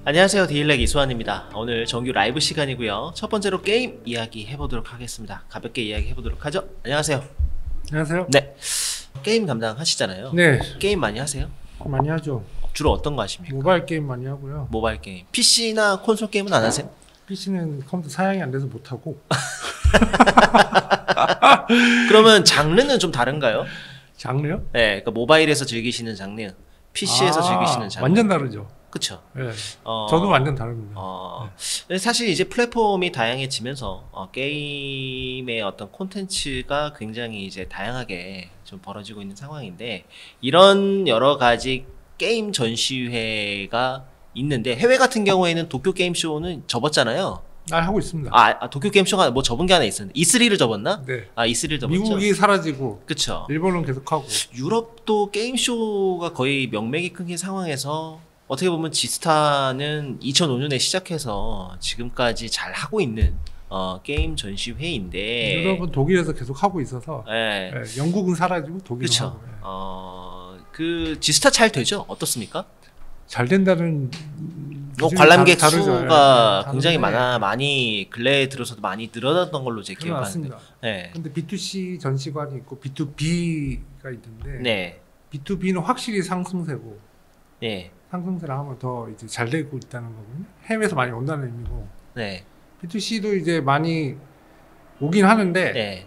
안녕하세요, 디일렉 이수환입니다. 오늘 정규 라이브 시간이고요. 첫 번째로 게임 이야기 해보도록 하겠습니다. 가볍게 이야기 해보도록 하죠. 안녕하세요. 안녕하세요. 네, 게임 담당하시잖아요. 네, 게임 많이 하세요? 많이 하죠. 주로 어떤 거 하십니까? 모바일 게임 많이 하고요. 모바일 게임. PC나 콘솔 게임은 안 하세요? PC는 컴퓨터 사양이 안 돼서 못 하고. 그러면 장르는 좀 다른가요? 장르요? 네, 그러니까 모바일에서 즐기시는 장르, PC에서 즐기시는 장르. 완전 다르죠. 그쵸. 네. 저도 완전 다릅니다. 네. 사실 이제 플랫폼이 다양해지면서 게임의 어떤 콘텐츠가 굉장히 이제 다양하게 좀 벌어지고 있는 상황인데, 이런 여러 가지 게임 전시회가 있는데, 해외 같은 경우에는 도쿄 게임쇼는 접었잖아요. 하고 있습니다. 도쿄 게임쇼가 뭐 접은 게 하나 있었는데, E3를 접었나? 네. E3를 접었죠. 미국이 사라지고, 그쵸. 일본은 계속하고. 유럽도 게임쇼가 거의 명맥이 끊긴 상황에서 어떻게 보면 지스타는 2005년에 시작해서 지금까지 잘 하고 있는 게임 전시회인데, 유럽은 독일에서 계속 하고 있어서, 네. 네, 영국은 사라지고 독일은 그쵸. 하고. 네. 그 지스타 잘 되죠? 어떻습니까? 잘 된다는 관람객 다르죠. 수가 네, 굉장히 다른데 많이 근래에 들어서도 많이 늘어났던 걸로 제 기억하는데. 맞습니다. 네. 근데 B2C 전시관이 있고 B2B가 있는데, 네. B2B는 확실히 상승세고, 네. 상승세를 하면 더 이제 잘 되고 있다는 거거든요. 해외에서 많이 온다는 의미고. 네. B2C도 이제 많이 오긴 하는데 네.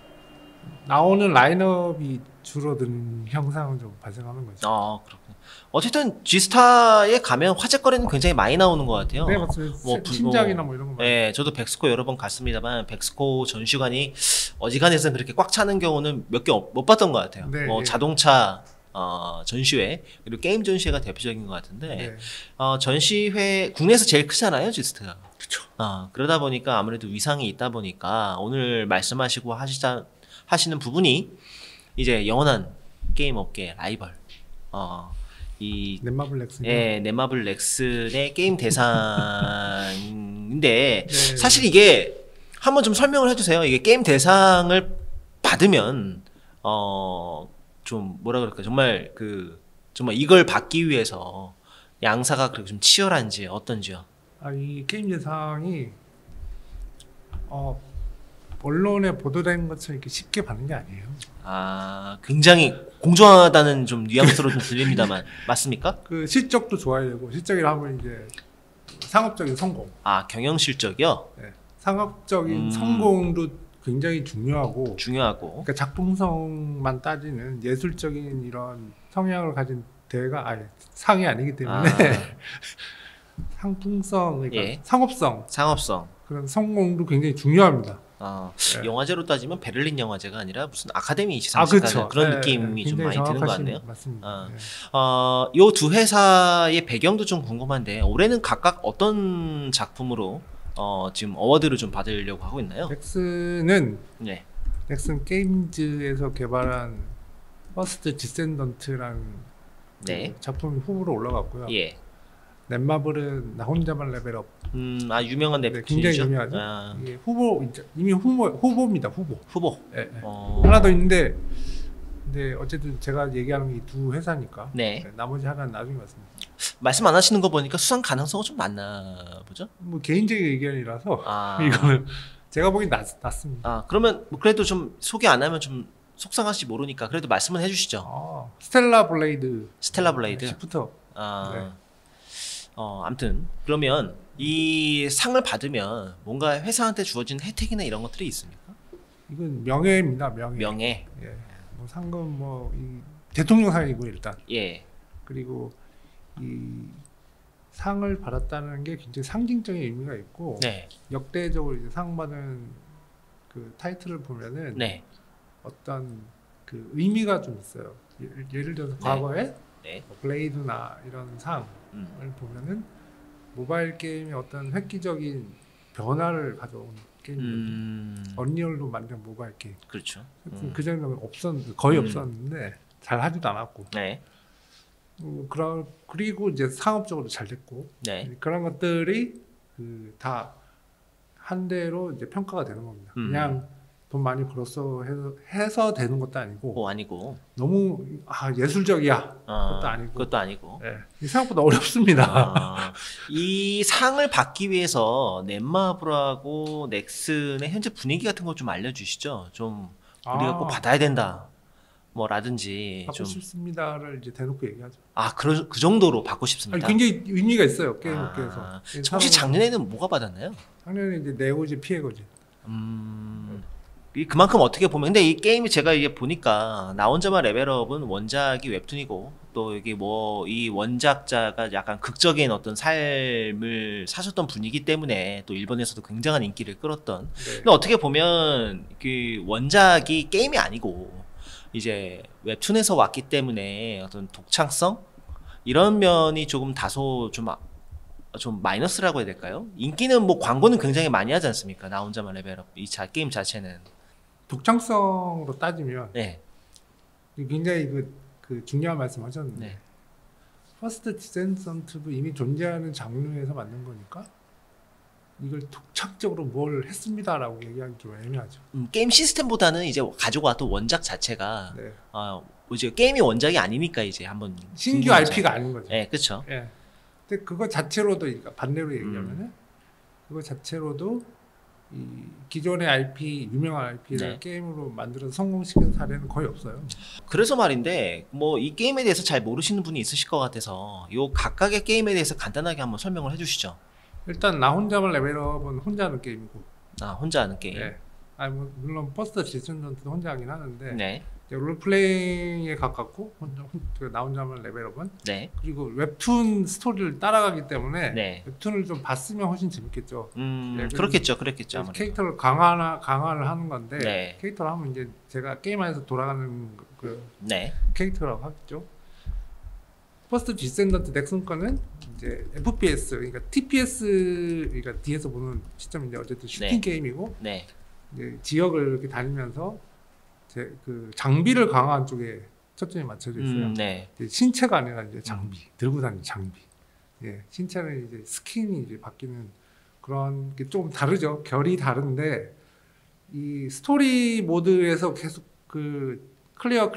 나오는 라인업이 줄어드는 현상은 좀 발생하는 거죠. 그렇군요. 어쨌든 G스타에 가면 화제거리는 굉장히 많이 나오는 것 같아요. 네, 맞습니다. 신작이나 뭐 이런 거. 네, 저도 백스코 여러 번 갔습니다만 백스코 전시관이 어지간해서 그렇게 꽉 차는 경우는 몇 개 못 봤던 것 같아요. 네, 뭐 네. 자동차 전시회 그리고 게임 전시회가 대표적인 것 같은데, 네. 전시회 국내에서 제일 크잖아요, G스타가. 그렇죠. 그러다 보니까 아무래도 위상이 있다 보니까 오늘 말씀하시고 하시는 부분이 이제 영원한 게임 업계 라이벌, 이 넷마블 넥슨. 넷마블 넥슨의 게임 대상인데, 네. 사실 이게 한번 좀 설명을 해주세요. 이게 게임 대상을 받으면 좀 뭐라 그럴까, 정말 정말 이걸 받기 위해서 양사가 그렇게 좀 치열한지 어떤지요? 이 게임 대상이 언론에 보도된 것처럼 이렇게 쉽게 받는 게 아니에요. 굉장히 공정하다는 좀 뉘앙스로 좀 들립니다만 맞습니까? 그 실적도 좋아야 되고, 실적이라 하면 이제 상업적인 성공. 경영 실적이요? 네. 상업적인 성공도 굉장히 중요하고. 그러니까 작품성만 따지는 예술적인 이런 성향을 가진 대회가 상이 아니기 때문에 상품성, 그러니까 예. 상업성 그런 성공도 굉장히 중요합니다. 네. 영화제로 따지면 베를린 영화제가 아니라 무슨 아카데미 시상식 그렇죠. 그런 네, 느낌이 좀 많이 드는 것 같네요. 맞습니다. 요 두 회사의 배경도 좀 궁금한데, 올해는 각각 어떤 작품으로 지금 어워드를 좀 받으려고 하고 있나요? 넥슨은 네. 넥슨 게임즈에서 개발한 퍼스트 디센던트라는 네. 작품이 후보로 올라갔고요. 예. 넷마블은 나 혼자만 레벨업. 유명한 웹툰이죠. 굉장히 유명하죠. 이게 이미 후보입니다. 후보. 네. 하나 더 있는데, 근데 어쨌든 제가 얘기하는 게 두 회사니까. 네. 나머지 하나는 나중에 말씀드릴게요. 말씀 안 하시는 거 보니까 수상 가능성은 좀 많나 보죠? 뭐 개인적인 의견이라서 이거는 제가 보기엔 낮습니다. 그러면 뭐 그래도 좀 소개 안 하면 좀 속상하실지 모르니까 그래도 말씀은 해주시죠. 스텔라 블레이드. 시프터. 네. 아무튼 그러면 이 상을 받으면 뭔가 회사한테 주어진 혜택이나 이런 것들이 있습니까? 이건 명예입니다. 명예. 예. 뭐 상금 이 대통령상이고 일단. 예. 그리고 이 상을 받았다는 게 굉장히 상징적인 의미가 있고, 네. 역대적으로 이제 상 받은 그 타이틀을 보면은 네. 어떤 그 의미가 좀 있어요. 예를 들어서 과거에 네. 블레이드나 이런 상을 보면은 모바일 게임의 어떤 획기적인 변화를 가져온 게임이거든요. 언리얼로 만든 모바일 게임. 그렇죠. 그 전에는 거의 없었는데 잘 하지도 않았고. 네. 그리고 이제 상업적으로 잘 됐고. 네. 그런 것들이 다 한 대로 이제 평가가 되는 겁니다. 그냥 돈 많이 벌었어 해서 되는 것도 아니고. 아니고. 너무 예술적이야. 그것도 아니고. 그것도 아니고. 네. 생각보다 어렵습니다. 이 상을 받기 위해서 넷마블하고 넥슨의 현재 분위기 같은 거 좀 알려주시죠. 좀 우리가 꼭 받아야 된다. 뭐라든지 받고 좀 싶습니다를 이제 대놓고 얘기하죠. 그 정도로 받고 싶습니다. 굉장히 의미가 있어요. 게임업계에서. 혹시 작년에는 뭐가 받았나요? 작년에 이제 네오지 피해거지. 그만큼 어떻게 보면 근데 이 게임이 제가 이게 보니까 나 혼자만 레벨업은 원작이 웹툰이고 또 이게 뭐 이 원작자가 약간 극적인 어떤 삶을 사셨던 분이기 때문에 또 일본에서도 굉장한 인기를 끌었던. 근데 어떻게 보면 그 원작이 게임이 아니고 이제 웹툰에서 왔기 때문에 어떤 독창성 이런 면이 조금 다소 좀 마이너스라고 해야 될까요? 인기는 뭐 광고는 굉장히 많이 하지 않습니까? 나 혼자만 레벨업 게임 자체는 독창성으로 따지면 네. 굉장히 그 중요한 말씀하셨는데 네. 퍼스트 디센던트도 이미 존재하는 장르에서 만든 거니까 이걸 독창적으로 뭘 했습니다라고 얘기하기 좀 애매하죠. 게임 시스템보다는 이제 가지고 왔던 원작 자체가 이제 게임이 원작이 아니니까 이제 한번 신규 IP가 아닌 거죠. 네, 그렇죠. 네. 근데 그거 자체로도 그러니까 반대로 얘기하면은 그거 자체로도 이 기존의 IP 유명한 IP를 게임으로 만들어서 성공시킨 사례는 거의 없어요. 그래서 말인데 뭐 이 게임에 대해서 잘 모르시는 분이 있으실 것 같아서 요 각각의 게임에 대해서 간단하게 한번 설명을 해주시죠. 일단 나 혼자만 레벨업은 혼자 하는 게임이고. 혼자 하는 게임. 네. 물론 퍼스트 디센던트도 혼자 하긴 하는데. 네. 롤플레잉에 가깝고 나 혼자만 레벨업은. 네. 그리고 웹툰 스토리를 따라가기 때문에. 네. 웹툰을 좀 봤으면 훨씬 재밌겠죠. 그렇겠죠. 아무래도. 캐릭터를 강화를 하는 건데. 네. 캐릭터를 하면 이제 제가 게임 안에서 돌아가는 캐릭터라고 하겠죠. 퍼스트 디센던트 넥슨 거는 이제 FPS 그러니까 TPS 그러니까 뒤에서 보는 시점인데 어쨌든 슈팅 게임이고 이제 지역을 이렇게 다니면서 그 장비를 강화한 쪽에 초점이 맞춰져 있어요. 신체가 아니라 이제 장비 들고 다니는 장비. 신체는 이제 스킨이 이제 바뀌는 그런 게 좀 다르죠. 결이 다른데 이 스토리 모드에서 계속 그 클리어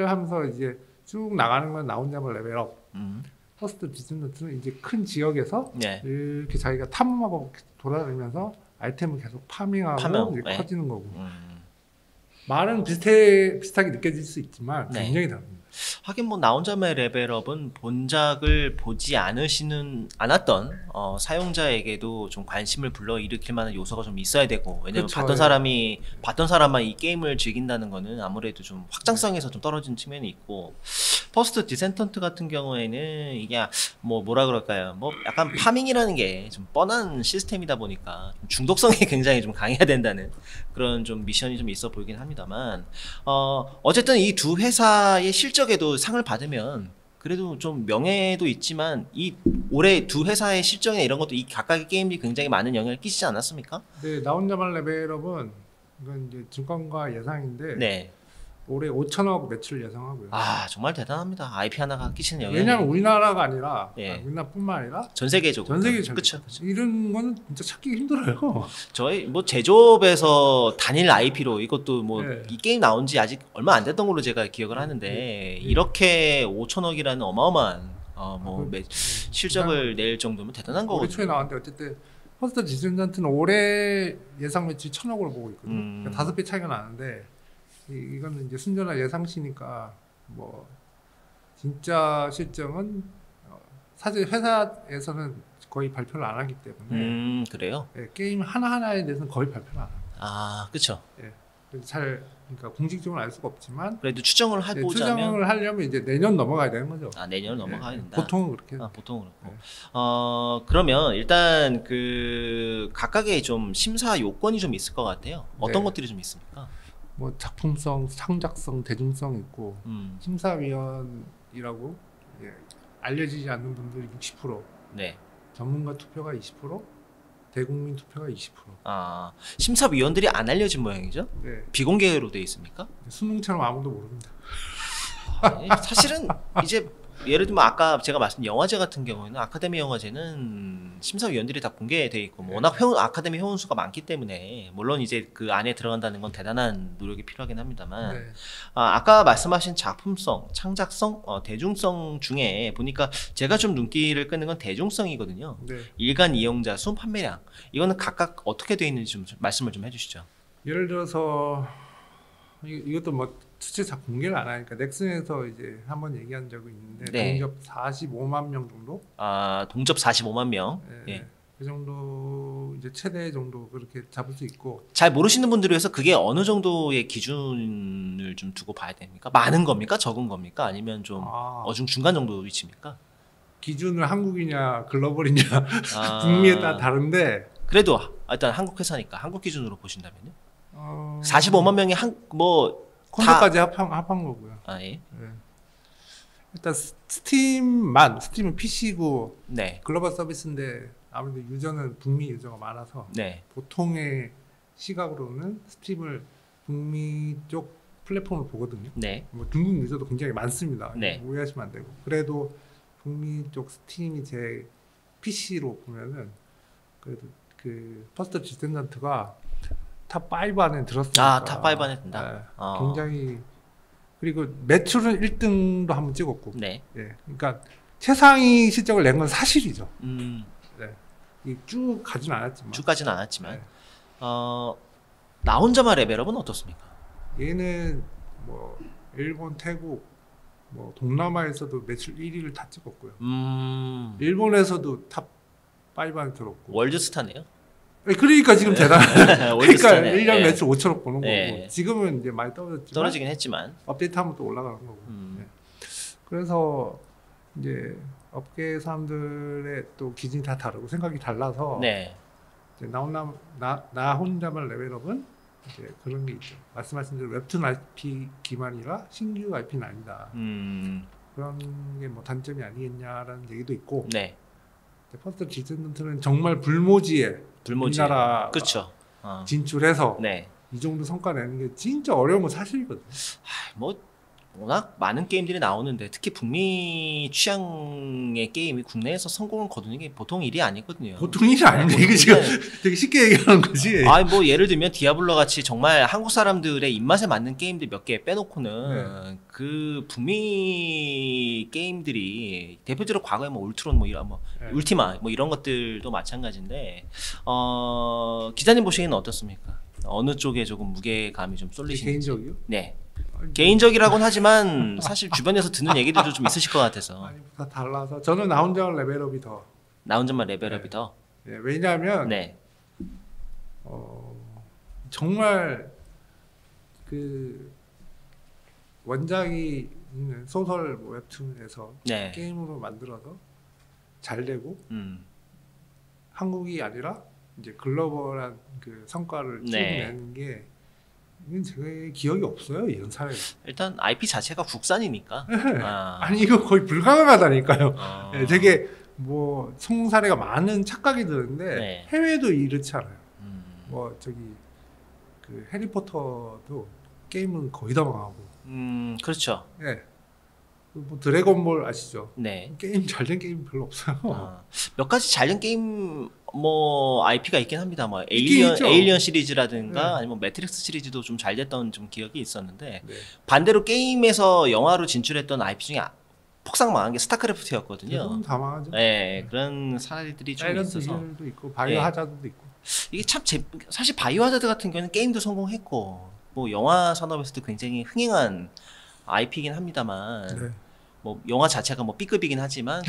하면서 이제 쭉 나가는 건 나 혼자만 레벨업. 퍼스트 디센던트는 이제 큰 지역에서 이렇게 자기가 탐험하고 돌아다니면서 아이템을 계속 파밍하고 이제 커지는 거고. 말은 비슷하게 느껴질 수 있지만 굉장히 다릅니다. 하긴 뭐 나 혼자만의 레벨업은 본작을 보지 않았던 사용자에게도 좀 관심을 불러일으킬 만한 요소가 좀 있어야 되고 왜냐면 봤던 사람만 이 게임을 즐긴다는 거는 아무래도 좀 확장성에서 좀 떨어진 측면이 있고 퍼스트 디센던트 같은 경우에는 이게 뭐라 그럴까요? 뭐 약간 파밍이라는 게 좀 뻔한 시스템이다 보니까 좀 중독성이 굉장히 좀 강해야 된다는 그런 좀 미션이 좀 있어 보이긴 합니다만 어쨌든 이 두 회사의 실적에도 상을 받으면 그래도 좀 명예도 있지만 이 올해 두 회사의 실적이나 이런 것도 이 각각의 게임이 굉장히 많은 영향을 끼치지 않았습니까? 네, 나 혼자만 레벨업은 이건 이제 증권가 예상인데 올해 5천억 매출 예상하고요. 정말 대단합니다. IP 하나가 끼치는 영향이. 왜냐하면 우리나라가 아니라 우리나라뿐만 아니라 전 세계적으로. 그렇죠. 이런 거는 진짜 찾기 힘들어요. 저희 뭐 제조업에서 단일 IP로 이것도 뭐 이 게임 나온 지 아직 얼마 안 됐던 걸로 제가 기억을 하는데 이렇게 5천억이라는 어마어마한 실적을 낼 정도면 대단한 거거든요. 올해 초에 나왔는데 어쨌든 퍼스트 디센던트는 올해 예상 매출 1,000억으로 보고 있거든요. 그러니까 5배 차이가 나는데 이거는 이제 순전한 예상치니까 뭐 진짜 실정은 사실 회사에서는 거의 발표를 안 하기 때문에 그래요? 게임 하나하나에 대해서는 거의 발표를 안 합니다. 그렇죠. 그러니까 공식적으로 알 수가 없지만 그래도 추정을 해보자면 추정을 하려면 이제 내년 넘어가야 되는 거죠. 내년 넘어가야 된다. 보통은 그렇게. 보통은 그렇고. 그러면 일단 그 각각의 좀 심사 요건이 좀 있을 것 같아요. 어떤 것들이 좀 있습니까? 뭐 작품성, 창작성, 대중성 있고 심사위원이라고 알려지지 않는 분들이 60%, 전문가 투표가 20%, 대국민 투표가 20%. 심사위원들이 안 알려진 모양이죠? 비공개로 돼 있습니까? 수능처럼 아무도 모릅니다. 사실은 이제 예를 들면 아까 제가 말씀드린 영화제 같은 경우에는 아카데미 영화제는 심사위원들이 다 공개돼 있고 뭐 워낙 아카데미 회원 수가 많기 때문에 물론 이제 그 안에 들어간다는 건 대단한 노력이 필요하긴 합니다만 네. 아까 말씀하신 작품성, 창작성, 대중성 중에 보니까 제가 좀 눈길을 끄는 건 대중성이거든요. 네. 일간 이용자 수, 판매량 이거는 각각 어떻게 돼 있는지 좀 말씀을 좀 해주시죠. 예를 들어서 이것도 뭐 수치사 공개를 안 하니까 넥슨에서 이제 한번 얘기한 적이 있는데 네. 동접 45만 명 정도. 동접 45만 명. 네. 예. 그 정도 이제 최대 정도 그렇게 잡을 수 있고. 잘 모르시는 분들을 위해서 그게 어느 정도의 기준을 좀 두고 봐야 됩니까? 많은 겁니까? 적은 겁니까? 아니면 좀 어중 중간 정도 위치입니까? 기준을 한국이냐 글로벌이냐 북미에 따라 다른데 그래도 일단 한국 회사니까 한국 기준으로 보신다면요? 45만 명이 콘솔까지 합한 거고요. 예. 네. 일단 스팀은 PC고 네. 글로벌 서비스인데 아무래도 유저는 북미 유저가 많아서 네. 보통의 시각으로는 스팀을 북미 쪽 플랫폼을 보거든요. 네. 뭐 중국 유저도 굉장히 많습니다. 네. 오해하시면 안 되고. 그래도 북미 쪽 스팀이 제 PC로 보면은 그래도 그 퍼스트 디센던트가 탑5 안에 들었으니까. 탑5 안에 든다. 네. 굉장히 그리고 매출은 1등도 한번 찍었고. 네. 예. 그러니까 최상위 실적을 낸 건 사실이죠. 네. 쭉 가진 않았지만. 쭉 가진 않았지만. 네. 나 혼자만 레벨업은 어떻습니까? 얘는 뭐 일본, 태국, 뭐 동남아에서도 매출 1위를 다 찍었고요. 일본에서도 탑5 안에 들었고. 월드스타네요. 그러니까 지금 대단해. 그러니까 1년 네. 매출 5천억 버는 네. 거고. 지금은 이제 많이 떨어지긴 했지만 업데이트하면 또 올라가는 거고. 네. 그래서 이제 업계 사람들의 또 기준이 다 다르고 생각이 달라서 네. 이제 나 혼자만 레벨업은 이제 그런 게 있죠. 말씀하신 대로 웹툰 IP 기반이라 신규 IP는 아니다. 그런 게 뭐 단점이 아니겠냐라는 얘기도 있고. 네. 퍼스트 디센던트는 정말 불모지에 우리나라 그렇죠. 진출해서 네. 이 정도 성과 내는 게 진짜 어려운 건 사실이거든요. 뭐 워낙 많은 게임들이 나오는데 특히 북미 취향의 게임이 국내에서 성공을 거두는 게 보통 일이 아니거든요. 보통 일이 아닌데 이게 지금 되게 쉽게 얘기하는 거지. 뭐 예를 들면 디아블로 같이 정말 한국 사람들의 입맛에 맞는 게임들 몇 개 빼놓고는 그 북미 게임들이 대표적으로 과거에 뭐 울트론 울티마 뭐 이런 것들도 마찬가지인데 기자님 보시기에는 어떻습니까? 어느 쪽에 조금 무게감이 좀 쏠리시는지. 개인적이요? 네. 개인적이라고는 하지만 사실 주변에서 듣는 얘기들도 좀 있으실 것 같아서. 다 달라서 저는 나 혼자 레벨업이 더. 나 혼자만 레벨업이 더. 네, 왜냐하면 네. 정말 그 원작이 있는 소설 웹툰에서 네. 게임으로 만들어서 잘 되고 한국이 아니라 이제 글로벌한 그 성과를 찍어내는 게 이건 제 기억이 없어요. 이런 사례. 일단 IP 자체가 국산이니까. 아니 이거 거의 불가능하다니까요. 네, 되게 뭐 성공 사례가 많은 착각이 드는데 해외도 이렇지 않아요. 뭐 저기 그 해리포터도 게임은 거의 다 망하고. 그렇죠. 네. 뭐 드래곤볼 아시죠? 네. 게임 잘된 게임 별로 없어요. 몇 가지 잘된 게임 뭐 IP가 있긴 합니다. 뭐 에일리언 시리즈라든가 아니면 매트릭스 시리즈도 좀 잘 됐던 좀 기억이 있었는데 반대로 게임에서 영화로 진출했던 IP 중에 폭삭 망한 게 스타크래프트였거든요. 다 망하죠. 네, 그런 사례들이 좀 있어서. 사이런트 있고 바이오 하자드도 있고. 이게 참 사실 바이오 하자드 같은 경우는 게임도 성공했고 뭐 영화 산업에서도 굉장히 흥행한 IP이긴 합니다만 뭐 영화 자체가 뭐 B급이긴 하지만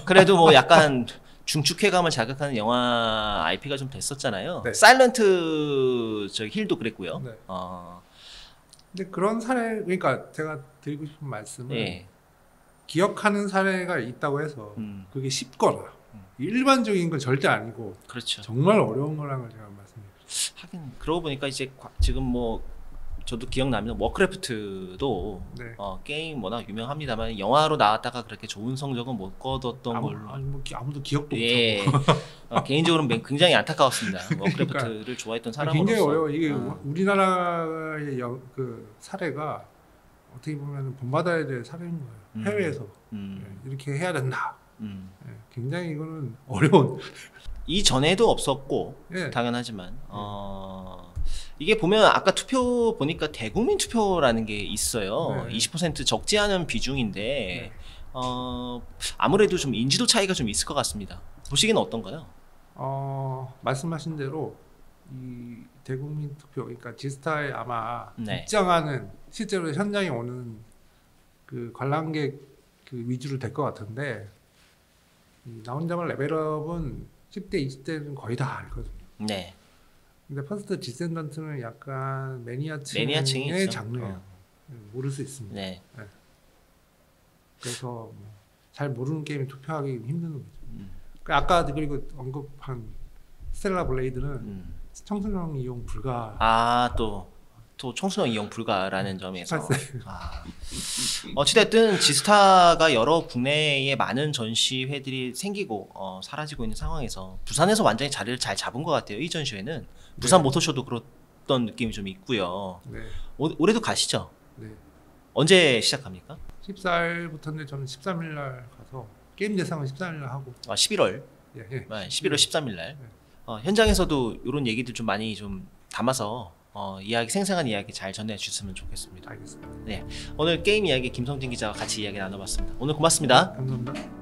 그래도 뭐 약간 중축회감을 자극하는 영화 IP가 좀 됐었잖아요. 사일런트 힐도 그랬고요. 근데 그런 사례 그러니까 제가 드리고 싶은 말씀은 기억하는 사례가 있다고 해서 그게 쉽거나 일반적인 건 절대 아니고 그렇죠. 정말 어려운 거라는 걸 제가 말씀드렸어요. 하긴 그러고 보니까 이제 지금 뭐 저도 기억나면 워크래프트도 게임 워낙 유명합니다만 영화로 나왔다가 그렇게 좋은 성적은 못 거뒀던 걸로 아무도 기억도 못하고 개인적으로 굉장히 안타까웠습니다. 워크래프트를 좋아했던 사람으로서 굉장히 어려워. 이게 우리나라의 그 사례가 어떻게 보면 본받아야 될 사례인 거예요. 해외에서 이렇게 해야 된다. 굉장히 이거는 어려운. 이전에도 없었고 예. 당연하지만 이게 보면 아까 투표 보니까 대국민 투표라는 게 있어요. 네. 20% 적지 않은 비중인데 네. 아무래도 좀 인지도 차이가 좀 있을 것 같습니다. 보시기는 어떤가요? 말씀하신 대로 이 대국민 투표, 그러니까 지스타에 아마 네. 입장하는 실제로 현장에 오는 그 관람객 그 위주로 될 것 같은데 나 혼자만 레벨업은 10대, 20대는 거의 다 알거든요. 네. 근데 퍼스트 디센던트는 약간 매니아층의 매니아층이 장르예요. 모를 수 있습니다. 네. 네. 그래서 잘 모르는 게임에 투표하기 힘든 거죠. 아까 그리고 언급한 스텔라 블레이드는 청소년 이용 불가. 또 청소년 이용 불가라는 점에서 18세. 어찌됐든 지스타가 여러 국내에 많은 전시회들이 생기고 사라지고 있는 상황에서 부산에서 완전히 자리를 잘 잡은 것 같아요. 이 전시회는 부산 네. 모터쇼도 그랬던 느낌이 좀 있고요. 네. 올해도 가시죠? 네. 언제 시작합니까? 14일부터인데 저는 13일 날 가서 게임 대상은 14일 날 하고. 11월. 예, 예. 11월 13일 날. 현장에서도 이런 얘기들 좀 많이 좀 담아서 생생한 이야기 잘 전해 주셨으면 좋겠습니다. 알겠습니다. 네, 오늘 게임 이야기 김성진 기자와 같이 이야기 나눠봤습니다. 오늘 고맙습니다. 감사합니다.